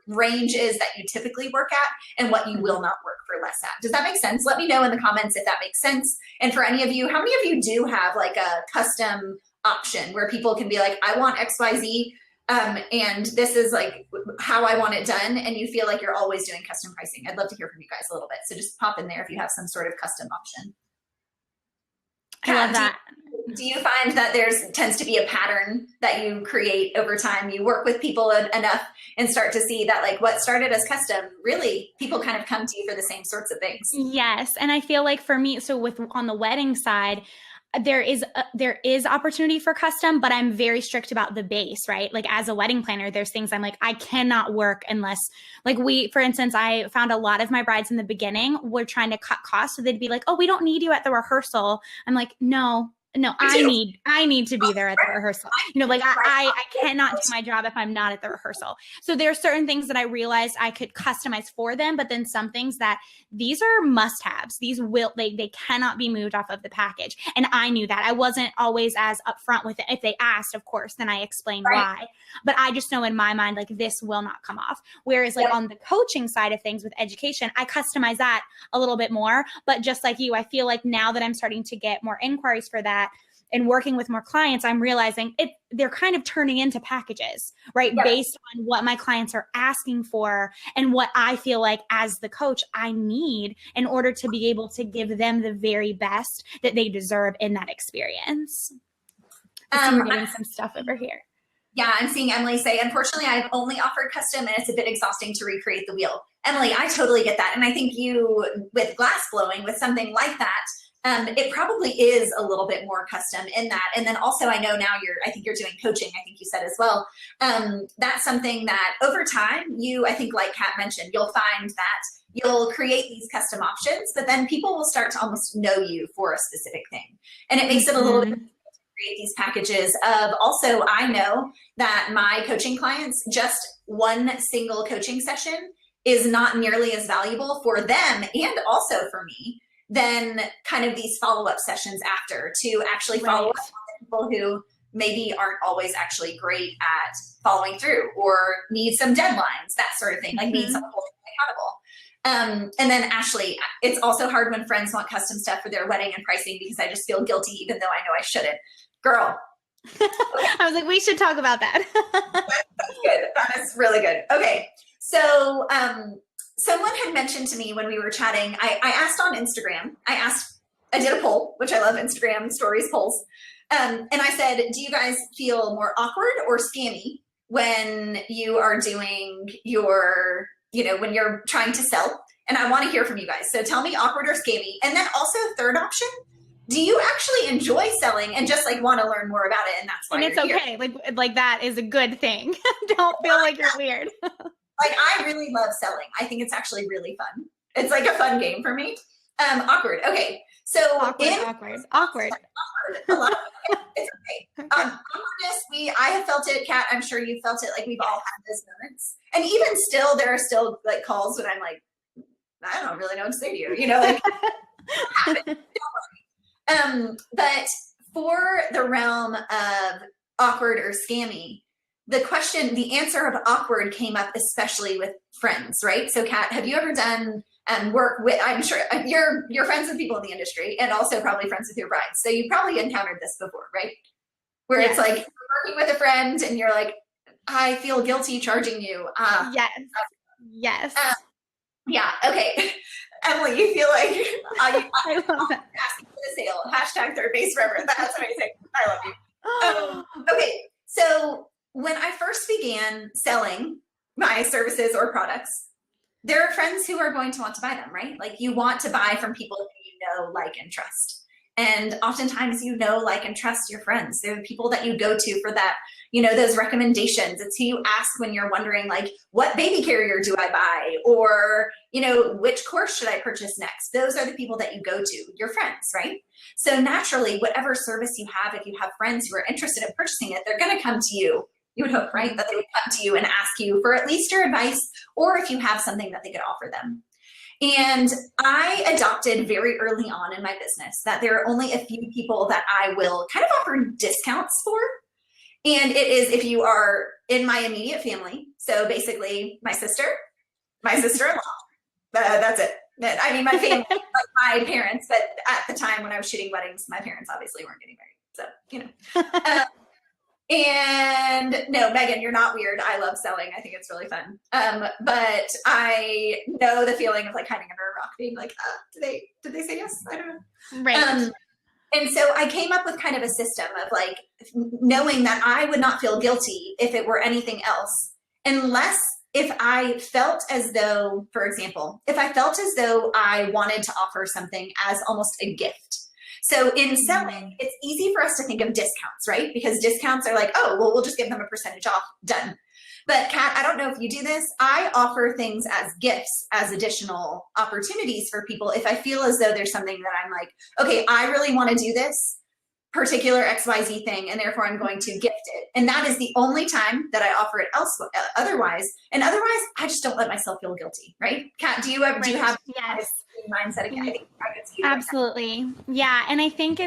range is that you typically work at and what you will not work for less at. Does that make sense? Let me know in the comments if that makes sense. And for any of you, how many of you do have like a custom option where people can be like, I want XYZ, and this is like how I want it done, and you feel like you're always doing custom pricing? I'd love to hear from you guys a little bit. So just pop in there if you have some sort of custom option. I love that. Do you find that tends to be a pattern that you create over time? You work with people enough and start to see that like what started as custom, really people kind of come to you for the same sorts of things. Yes. And I feel like for me, so on the wedding side, there is opportunity for custom, but I'm very strict about the base, right? Like as a wedding planner, there's things I'm like, I cannot work unless like for instance, I found a lot of my brides in the beginning were trying to cut costs. So they'd be like, oh, we don't need you at the rehearsal. I'm like, no, I need to be there at the rehearsal. Like I cannot do my job if I'm not at the rehearsal. So there are certain things that I realized I could customize for them, but then some things that these are must-haves. These they cannot be moved off of the package. And I knew that. I wasn't always as upfront with it. If they asked, of course, then I explained why. But I just know in my mind, like this will not come off. Whereas like on the coaching side of things with education, I customize that a little bit more. But just like you, I feel like now that I'm starting to get more inquiries for that, and working with more clients, I'm realizing they're kind of turning into packages, right? Yes. Based on what my clients are asking for and what I feel like as the coach I need in order to be able to give them the very best that they deserve in that experience. We're getting some stuff over here. Yeah, I'm seeing Emily say, unfortunately, I've only offered custom and it's a bit exhausting to recreate the wheel. Emily, I totally get that. And I think you, with glass blowing, with something like that, it probably is a little bit more custom in that. And then also I know now I think you're doing coaching, I think you said as well. That's something that over time, I think like Kat mentioned, you'll find that you'll create these custom options, but then people will start to almost know you for a specific thing. And it makes it a little bit create these packages of also, I know that my coaching clients, just one single coaching session is not nearly as valuable for them and also for me than kind of these follow-up sessions after to actually follow up on people who maybe aren't always actually great at following through or need some deadlines, that sort of thing, like need someone holding accountable. And then Ashley, it's also hard when friends want custom stuff for their wedding and pricing because I just feel guilty even though I know I shouldn't. Girl. I was like, we should talk about that. That's good. That is really good. Okay. So someone had mentioned to me when we were chatting, I asked on Instagram, I did a poll, which I love Instagram stories polls. And I said, do you guys feel more awkward or scammy when you are doing when you're trying to sell? And I want to hear from you guys. So tell me awkward or scammy. And then also third option, do you actually enjoy selling and just like want to learn more about it? And that's why and it's okay. Here. Like that is a good thing. Don't feel like you're weird. Like I really love selling. I think it's actually really fun. It's like a fun game for me. Awkward. Okay. So awkward. A lot of it's okay. Awkwardness, I have felt it, Kat, I'm sure you've felt it. Like we've all had those moments. And even still, there are still like calls when I'm like, I don't really know what to say to you, like don't worry. But for the realm of awkward or scammy, the answer of awkward came up especially with friends, right? So Kat, have you ever done work with, I'm sure you're friends with people in the industry and also probably friends with your brides. So you probably encountered this before, right? Where It's like you're working with a friend and you're like, I feel guilty charging you. Yes. Yeah. Okay. Emily, you feel like I love that. Asking for the sale. Hashtag third base forever. That's amazing. I love you. Okay. So when I first began selling my services or products, there are friends who are going to want to buy them, right? Like you want to buy from people who like, and trust. And oftentimes, like, and trust your friends. They're the people that you go to for that, those recommendations. It's who you ask when you're wondering, like, what baby carrier do I buy? Or, which course should I purchase next? Those are the people that you go to, your friends, right? So naturally, whatever service you have, if you have friends who are interested in purchasing it, they're going to come to you. You would hope, right, that they would come to you and ask you for at least your advice, or if you have something that they could offer them. And I adopted very early on in my business that there are only a few people that I will kind of offer discounts for. And it is if you are in my immediate family. So basically my sister-in-law, that's it. I mean, my family, like my parents, but at the time when I was shooting weddings, my parents obviously weren't getting married. So, and no, Megan, you're not weird. I love selling. I think it's really fun. But I know the feeling of like hiding under a rock being like, did they say yes? I don't know. Right. And so I came up with kind of a system of like knowing that I would not feel guilty if it were anything else, unless if I felt as though, for example, if I felt as though I wanted to offer something as almost a gift. So in selling, it's easy for us to think of discounts, right? Because discounts are like, oh, well, we'll just give them a percentage off, done. But Kat, I don't know if you do this. I offer things as gifts, as additional opportunities for people. If I feel as though there's something that I'm like, okay, I really want to do this particular XYZ thing, and therefore I'm going to gift it. And that is the only time that I offer it otherwise. And otherwise, I just don't let myself feel guilty, right? Kat, do you have Yes. mindset again? I think I could see you Absolutely. Yeah. And I think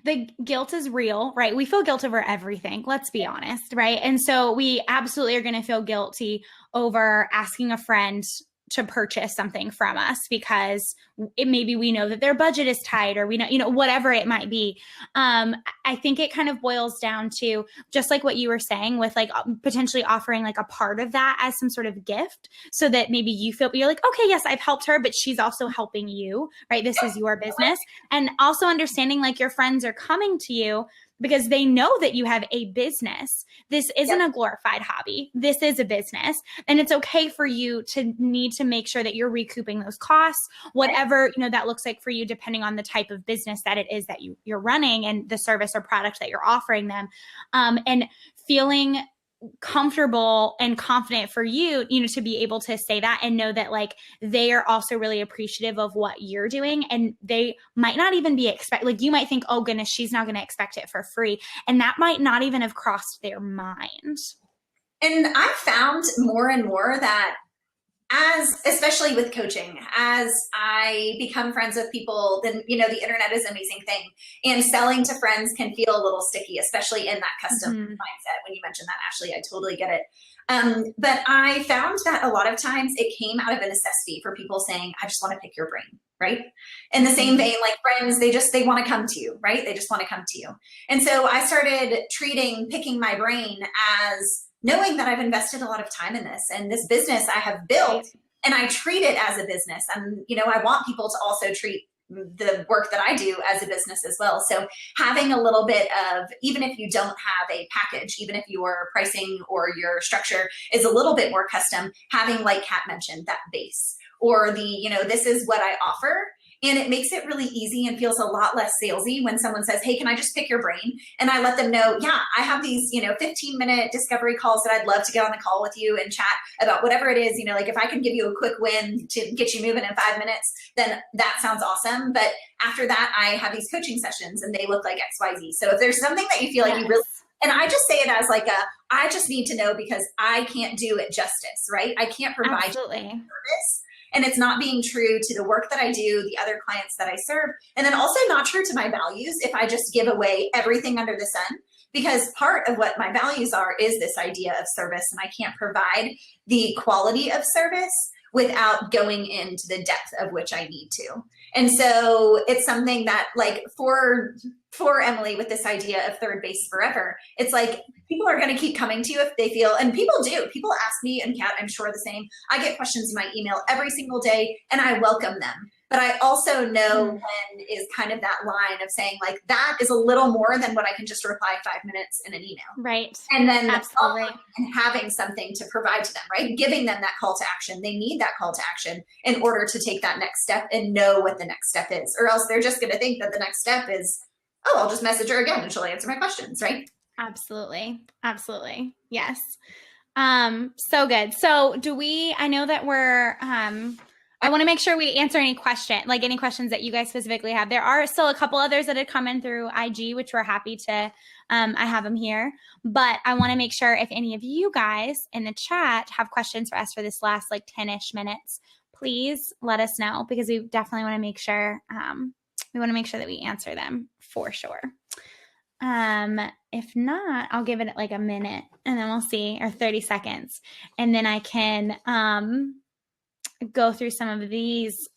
the guilt is real, right? We feel guilt over everything. Let's be honest. Right. And so we absolutely are going to feel guilty over asking a friend to purchase something from us because maybe we know that their budget is tight, or we know, whatever it might be. I think it kind of boils down to just like what you were saying with like potentially offering like a part of that as some sort of gift, so that maybe you're like, okay, yes, I've helped her, but she's also helping you, right? This is your business. And also understanding like your friends are coming to you because they know that you have a business. This isn't a glorified hobby. This is a business. And it's okay for you to need to make sure that you're recouping those costs, whatever, that looks like for you, depending on the type of business that it is that you're running and the service or product that you're offering them. And feeling comfortable and confident for you, to be able to say that and know that like they are also really appreciative of what you're doing, and they might not even be like you might think, oh goodness, she's not going to expect it for free, and that might not even have crossed their mind. And I've found more and more that especially with coaching, as I become friends with people, then, the internet is an amazing thing. And selling to friends can feel a little sticky, especially in that custom mindset. When you mentioned that, Ashley, I totally get it. But I found that a lot of times it came out of a necessity for people saying, I just want to pick your brain, right? In the same vein, like friends, they want to come to you, right? They just want to come to you. And so I started treating picking my brain as knowing that I've invested a lot of time in this, and this business I have built, and I treat it as a business. And, I want people to also treat the work that I do as a business as well. So having a little bit of, even if you don't have a package, even if your pricing or your structure is a little bit more custom, having, like Kat mentioned, that base, or this is what I offer. And it makes it really easy and feels a lot less salesy when someone says, hey, can I just pick your brain? And I let them know, yeah, I have these, 15-minute discovery calls that I'd love to get on the call with you and chat about whatever it is. Like if I can give you a quick win to get you moving in 5 minutes, then that sounds awesome. But after that, I have these coaching sessions and they look like XYZ. So if there's something that you feel like you really, and I just say it as like I just need to know because I can't do it justice, right? I can't provide service. And it's not being true to the work that I do, the other clients that I serve, and then also not true to my values if I just give away everything under the sun. Because part of what my values are is this idea of service, and I can't provide the quality of service without going into the depth of which I need to. And so it's something that, like, for Emily, with this idea of third base forever, it's like people are going to keep coming to you if they feel, and people do. People ask me, and Kat, I'm sure the same. I get questions in my email every single day, and I welcome them. But I also know when is kind of that line of saying, like, that is a little more than what I can just reply 5 minutes in an email. Right. And then absolutely. And having something to provide to them, right? Giving them that call to action. They need that call to action in order to take that next step and know what the next step is. Or else they're just going to think that the next step is, oh, I'll just message her again and she'll answer my questions, right? Absolutely. Absolutely. Yes. So good. So I know that I want to make sure we answer any questions that you guys specifically have. There are still a couple others that had come in through IG, which we're happy to, I have them here, but I want to make sure if any of you guys in the chat have questions for us for this last 10-ish minutes, please let us know, because we definitely want to make sure, that we answer them for sure. If not, I'll give it a minute and then we'll see, or 30 seconds. And then I can, go through some of these.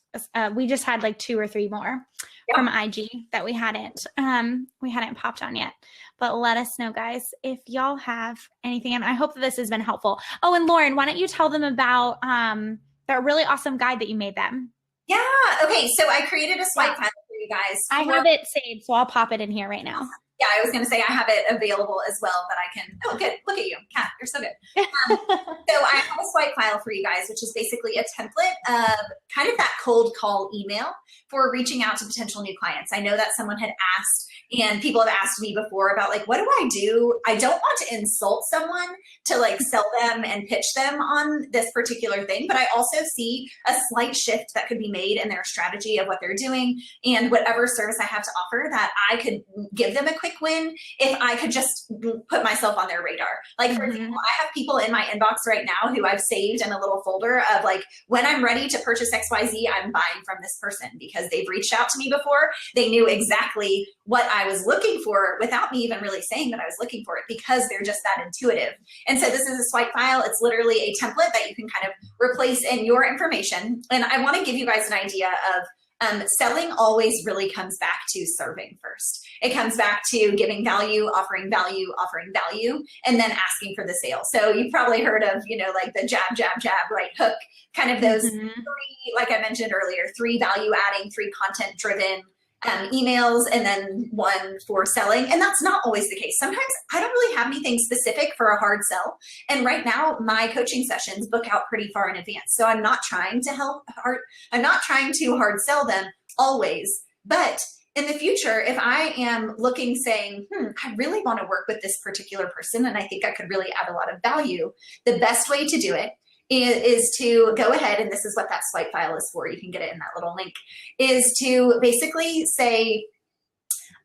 We just had 2 or 3 more from IG that we hadn't popped on yet, but let us know, guys, if y'all have anything. And I hope that this has been helpful. Oh, and Lauren, why don't you tell them about that really awesome guide that you made them? Yeah. Okay. So I created a swipe file for you guys. I have it saved, so I'll pop it in here right now. Yeah, I was going to say I have it available as well that I can. Oh, good. Look at you, Kat. You're so good. So I have a swipe file for you guys, which is basically a template of kind of that cold call email for reaching out to potential new clients. I know that someone had asked, and people have asked me before about like, what do I do? I don't want to insult someone to like sell them and pitch them on this particular thing, but I also see a slight shift that could be made in their strategy of what they're doing and whatever service I have to offer that I could give them a quick win if I could just put myself on their radar. Like for example, I have people in my inbox right now who I've saved in a little folder of like, when I'm ready to purchase XYZ, I'm buying from this person because they've reached out to me before. They knew exactly what I was looking for without me even really saying that I was looking for it because they're just that intuitive. And so this is a swipe file. It's literally a template that you can kind of replace in your information. And I want to give you guys an idea of selling always really comes back to serving first. It comes back to giving value, offering value, and then asking for the sale. So you've probably heard of, you know, like the jab, jab, jab, right hook, kind of those three, like I mentioned earlier, 3 value adding, 3 content driven emails, and then 1 for selling. And that's not always the case. Sometimes I don't really have anything specific for a hard sell. And right now my coaching sessions book out pretty far in advance. So I'm not trying to hard sell them always. But in the future, if I am looking saying, I really want to work with this particular person and I think I could really add a lot of value, the best way to do it is to go ahead, and this is what that swipe file is for, you can get it in that little link, is to basically say,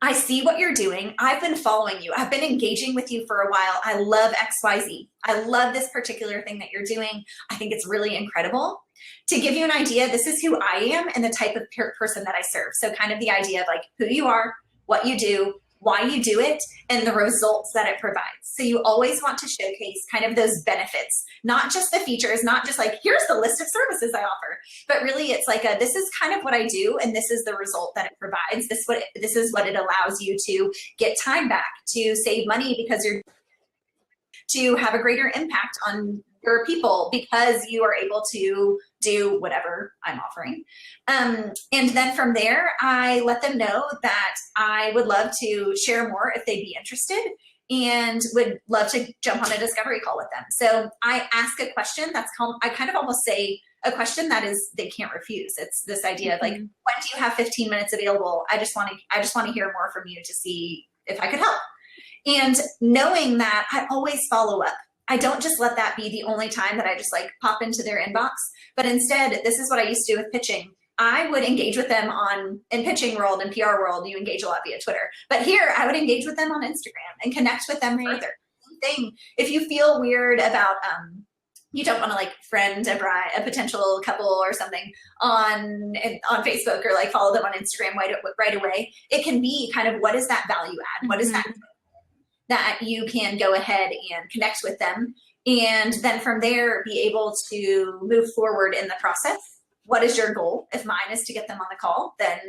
I see what you're doing. I've been following you. I've been engaging with you for a while. I love XYZ. I love this particular thing that you're doing. I think it's really incredible. To give you an idea, this is who I am and the type of person that I serve. So kind of the idea of like who you are, what you do, why you do it, and the results that it provides. So you always want to showcase kind of those benefits, not just the features, not just like, here's the list of services I offer, but really it's like this is kind of what I do, and this is the result that it provides. This is what it allows you to get time back, to save money because you're to have a greater impact on your people because you are able to do whatever I'm offering. And then from there, I let them know that I would love to share more if they'd be interested and would love to jump on a discovery call with them. So I ask a question that's called, I kind of almost say a question that is, they can't refuse. It's this idea of like, when do you have 15 minutes available? I just want to hear more from you to see if I could help. And knowing that, I always follow up. I don't just let that be the only time that I just like pop into their inbox, but instead, this is what I used to do with pitching. I would engage with them in pitching world and PR world, you engage a lot via Twitter. But here, I would engage with them on Instagram and connect with them further. Same thing. If you feel weird about, you don't want to like friend a potential couple or something on Facebook or like follow them on Instagram right away, it can be kind of what is that value add? What is that you can go ahead and connect with them, and then from there be able to move forward in the process. What is your goal? If mine is to get them on the call, then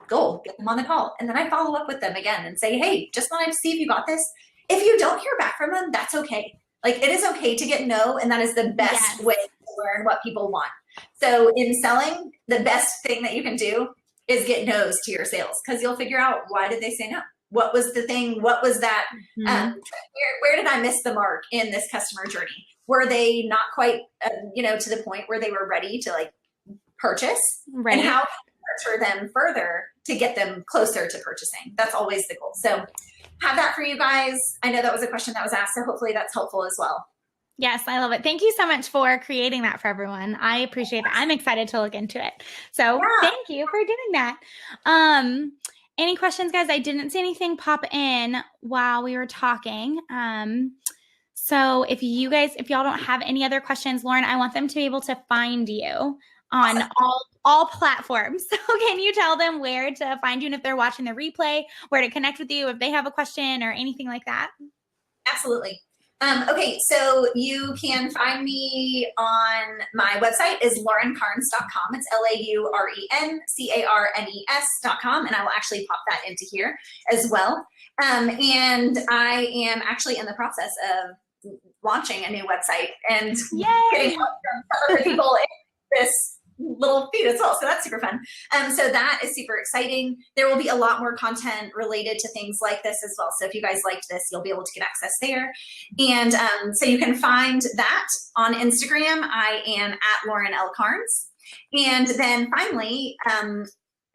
get them on the call. And then I follow up with them again and say, hey, just wanted to see if you got this. If you don't hear back from them, that's okay. Like it is okay to get no, and that is the best way to learn what people want. So in selling, the best thing that you can do is get no's to your sales, because you'll figure out, why did they say no? What was the thing? What was that? Where did I miss the mark in this customer journey? Were they not quite, to the point where they were ready to like purchase? Right. And how can I nurture them further to get them closer to purchasing? That's always the goal. So have that for you guys. I know that was a question that was asked, so hopefully that's helpful as well. Yes, I love it. Thank you so much for creating that for everyone. I appreciate it. I'm excited to look into it. So thank you for doing that. Any questions, guys? I didn't see anything pop in while we were talking. So if y'all don't have any other questions, Lauren, I want them to be able to find you on all platforms. So can you tell them where to find you, and if they're watching the replay, where to connect with you if they have a question or anything like that? Absolutely. Okay, so you can find me on my website is laurencarnes.com. It's LAURENCARNES.com, and I will actually pop that into here as well. And I am actually in the process of launching a new website and getting help from some other people in little feed as well. So that's super fun. So that is super exciting. There will be a lot more content related to things like this as well. So if you guys liked this, you'll be able to get access there. And so you can find that on Instagram. I am at Lauren L. Carnes. And then finally,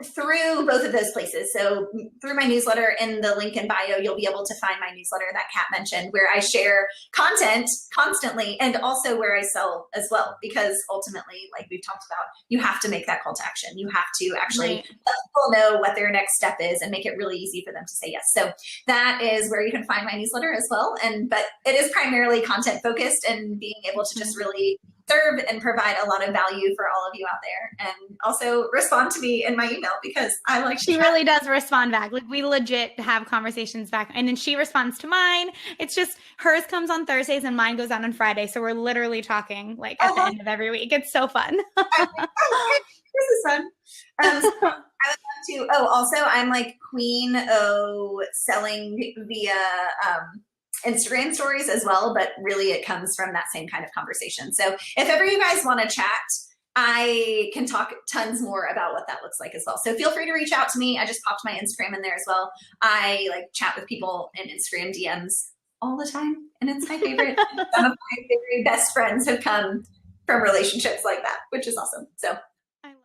through both of those places, so through my newsletter in the link in bio, you'll be able to find my newsletter that Kat mentioned, where I share content constantly, and also where I sell as well, because ultimately, like we've talked about, you have to make that call to action. You have to actually let people know what their next step is and make it really easy for them to say yes. So that is where you can find my newsletter as well. But it is primarily content focused and being able to just really serve and provide a lot of value for all of you out there, and also respond to me in my email, because I like she really does respond back. Like, we legit have conversations back, and then she responds to mine. It's just hers comes on Thursdays and mine goes out on Friday, so we're literally talking like at the end of every week. It's so fun. This is fun. So I would love to. Also, I'm like Queen O selling via Instagram stories as well, but really it comes from that same kind of conversation. So if ever you guys want to chat, I can talk tons more about what that looks like as well. So feel free to reach out to me. I just popped my Instagram in there as well. I like chat with people in Instagram DMs all the time, and it's my favorite. Some of my very best friends have come from relationships like that, which is awesome. So